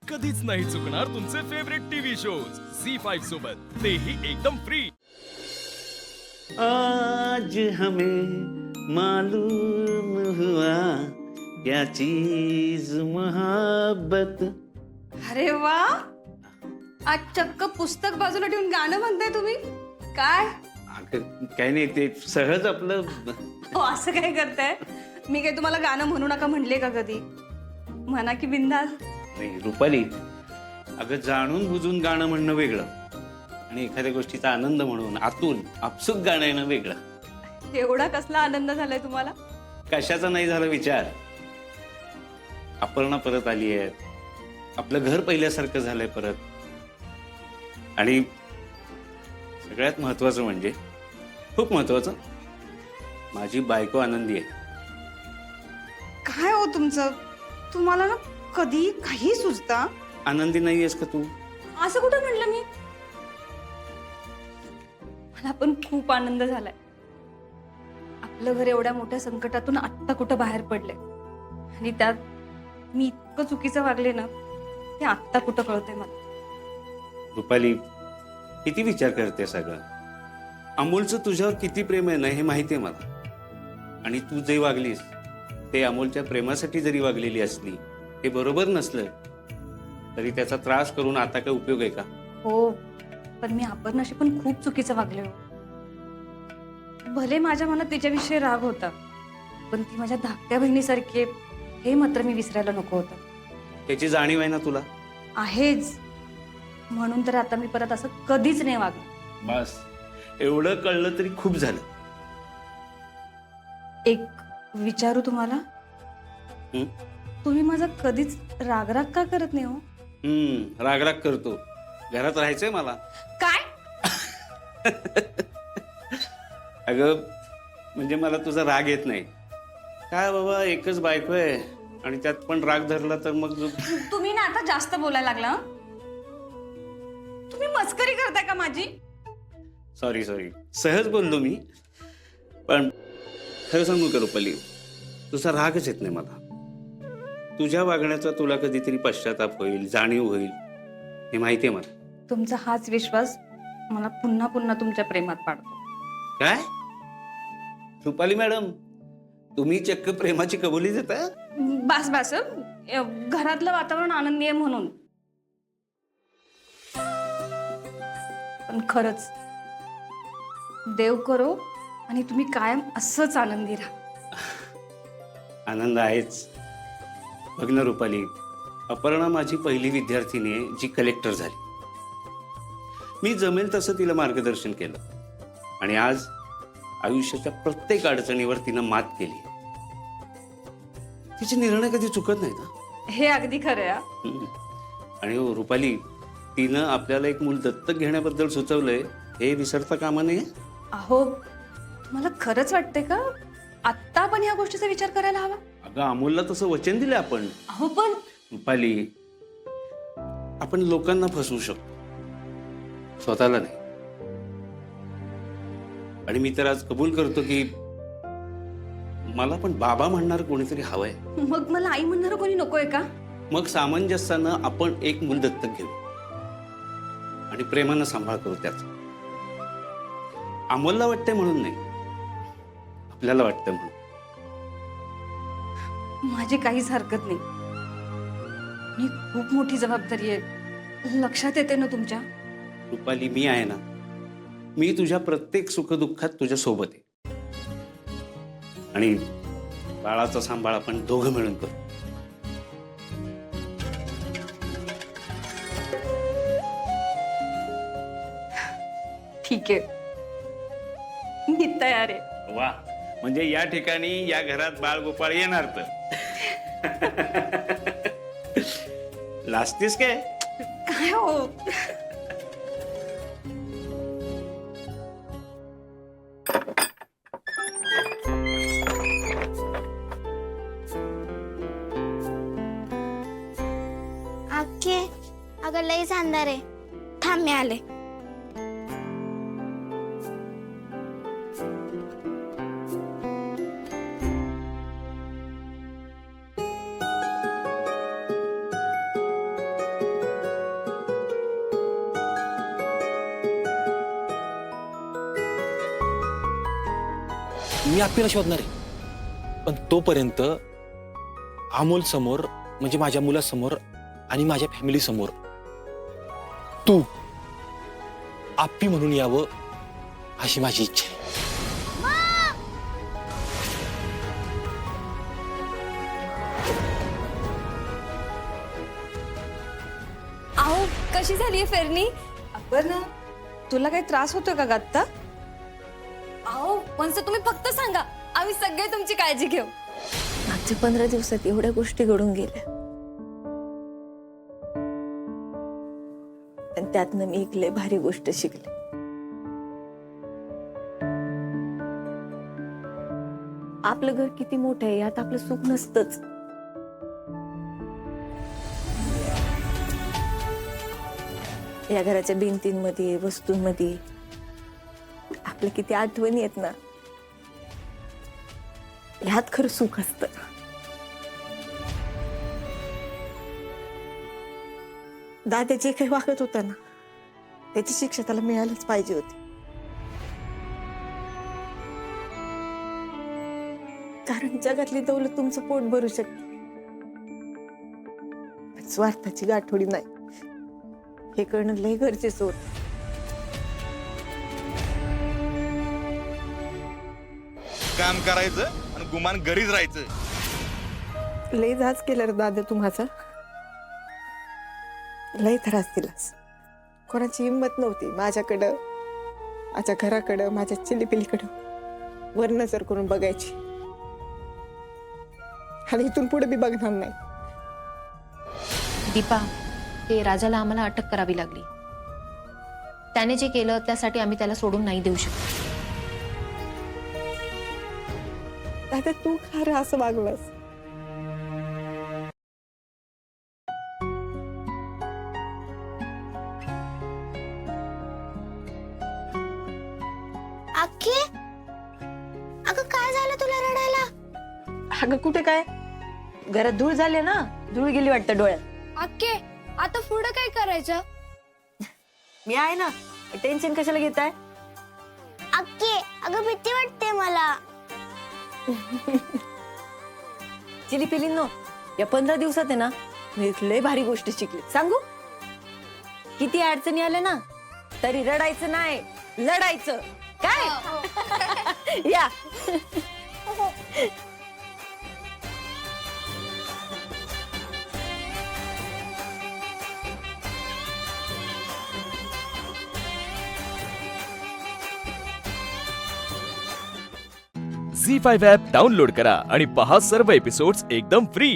कधीच नाही चुकणार तुमचे फेवरेट टीव्ही शोज झी5 सोबत, तेही एकदम फ्री। आज हमें मालूम हुआ क्या चीज मोहब्बत। अरे वा, आज चक्क पुस्तक बाजूला ठेवून गाणं म्हणताय तुम्ही? काय काय नाही, ते सहज आपलं हो, असं काय करताय? मी काय तुम्हाला गाणं म्हणू नका म्हणले का कधी? म्हणा की बिंदास। नाही रुपाली, अगं जाणून बुजून गाणं म्हणणं वेगळं आणि एखाद्या गोष्टीचा आनंद म्हणून आतून आपसुक गाणं येणं वेगळं। एवढा कसला आनंद झालाय तुम्हाला? कशाचा नाही झाला विचार। अपर्णा परत आली आहे, आपलं घर पहिल्यासारखं झालंय परत, आणि सगळ्यात महत्वाचं म्हणजे, खूप महत्वाचं, माझी बायको आनंदी आहे। काय हो तुमचं? तुम्हाला ना कधी काही सुचता? आनंदी नाहीयेस का तू? असं कुठं म्हणलं मी? मला पण खूप आनंद झालाय। आपलं घर एवढ्या मोठ्या संकटातून आत्ता कुठं बाहेर पडले, आणि त्यात मी इतकं चुकीचं वागले ना, ते आत्ता कुठं कळतंय मला। रुपाली, किती विचार करते सगळं। अमोलचं तुझ्यावर किती प्रेम आहे ना हे माहिती आहे मला, आणि तू जे वागलीस ते अमोलच्या प्रेमासाठी जरी वागलेली असली, ते बरोबर नसलं तरी त्याचा त्रास करून आता काय उपयोग आहे का? हो, पण मी अपर्णाशी पण खूप चुकीचं वागले हो। भले माझ्या मनात तिच्याविषयी राग होता, पण ती माझ्या धाकट्या बहिणीसारखी आहे, हे मात्र मी विसरायला नको होतं। त्याची जाणीव आहे ना तुला? आहेच, म्हणून तर आता मी परत असं कधीच नाही वागणार। बस एवढं कळलं तरी खूप झालं। एक विचारू तुम्हाला? हं? तुम्ही माझा कधीच रागराग का करत नाही हो? रागराग करतो, घरात राहायचंय मला। काय? अगं म्हणजे मला तुझा राग येत नाही काय बाबा, एकच बायको आहे आणि त्यात पण राग धरला तर मग तुम्ही ना आता जास्त बोलायला लागला हं? तुम्ही मस्करी करताय का माझी? सॉरी सहज बोललो मी, पण खरं सांगू का रुपाली, तुझा रागच येत नाही मला। तुझ्या वागण्याचा तुला कधीतरी पश्चाताप होईल, जाणीव होईल, हे माहितीये मला। तुमचा हाच विश्वास मला पुन्हा पुन्हा तुमच्या प्रेमात पाडतो। काय रुपाली मॅडम, तुम्ही चक्क प्रेमाची कबुली देता? बस बस घरातलं वातावरण आनंदी आहे म्हणून। पण खरंच देव करो आणि तुम्ही कायम असंच आनंदी राहा। आनंद आहेच। बघ ना रुपाली, अपर्णा माझी पहिली विद्यार्थिनी आहे जी कलेक्टर झाली। मी जमेल तसं तिला मार्गदर्शन केलं, आणि आज आयुष्याच्या प्रत्येक अडचणीवर तिनं मात केली। तिचे निर्णय कधी चुकत नाहीत ना। हे अगदी खरं आहे। आणि हो रुपाली, तिनं आपल्याला एक मूल दत्तक घेण्याबद्दल सुचवलंय, हे विसरता कामा नये। अहो, तुम्हाला खरंच वाटतंय का आत्ता आपण ह्या गोष्टीचा विचार करायला हवा? अगं अमोलला तसं वचन दिलं आपण। अहो पण रुपाली, आपण लोकांना फसवू शकतो, स्वतःला नाही। आणि मी तर आज कबूल करतो की मला पण बाबा म्हणणार कोणीतरी हवंय। मग मला आई म्हणणार कोणी नकोय का? मग सामंजस्यानं आपण एक मूल दत्तक घेऊ आणि प्रेमानं सांभाळ करू त्याचा। अमोलला वाटतंय म्हणून नाही, आपल्याला वाटतंय म्हणून। माझी काहीच हरकत नाही, ही खूप मोठी जबाबदारी आहे, लक्षात येते ना तुमच्या? रुपाली, मी आहे ना, मी तुझ्या प्रत्येक सुखदुःखात तुझ्या सोबत आहे, आणि बाळाचा सांभाळ आपण दोघं मिळून करू। ठीक आहे, मी तयार आहे। वा, म्हणजे या ठिकाणी या घरात बाळ गोपाळ येणार तर लाजतीस काय? काय हो, आखे अगं लईच अंधार आहे, थांब मी आले। मी आप्पीला शोधणार आहे, पण तोपर्यंत अमोल समोर म्हणजे माझ्या मुलासमोर आणि माझ्या फॅमिली समोर तू आप्पी म्हणून यावं अशी माझी इच्छा आहे. अहो कशी झाली फेरणी? आपण तुला काही त्रास होतोय का आत्ता? अहो वंस तुम्ही फक्त सांगा, आम्ही सगळे तुमची काळजी घेऊ. मागच्या 15 दिवसात एवढ्या गोष्टी घडून गेल्या, आणि त्यातनं मी एक लय भारी गोष्ट शिकले. आपलं घर किती मोठं आहे यात आपलं सुख नसतंच. या घराच्या भिंतींमध्ये, वस्तूंमध्ये आपल्या किती आठवणी आहेत ना, ह्यात खरं सुख असतं. दादा जे काही वागत होता ना, त्याची शिक्षा त्याला मिळायलाच पाहिजे होती. कारण जगातली दौलत तुमचं पोट भरू शकते, पण स्वार्थाची गाठोडी नाही, हे करणं लय गरजेचं होतं. काम करायचं आणि गुमान घरीच राहायचं. लय धास केला रे दादा तू माझा, लय त्रास दिलास. कोणाची हिंमत नव्हती माझ्याकडं, माझ्या घराकडं, माझ्या चिलीपिलीकडं वर नजर करून बघायची, आणि इथून पुढे बी बघणार नाही. दीपा, ते राजाला आम्हाला अटक करावी लागली. त्याने जे केलं त्यासाठी आम्ही त्याला सोडून नाही देऊ शकत. दादा तू खरं असं वागलास. अख्खे अगं काय झालं तुला रडायला? अगं कुठे काय, घरात धूळ झाले ना, धूळ गेली वाटतं डोळ्यात. अख्खे आता पुढे काय करायचं? मी आहे ना, टेन्शन कशाला घेताय? अख्खे अगं भीती वाटते मला. चिलीपिलींनो, या 15 दिवसात आहे ना, मी एक लय भारी गोष्ट शिकली. सांगू? किती अडचणी आल्या ना, तरी रडायचं नाही, लढायचं. काय? या झी5 ॲप डाउनलोड करा आणि पहा सर्व एपिसोड्स एकदम फ्री.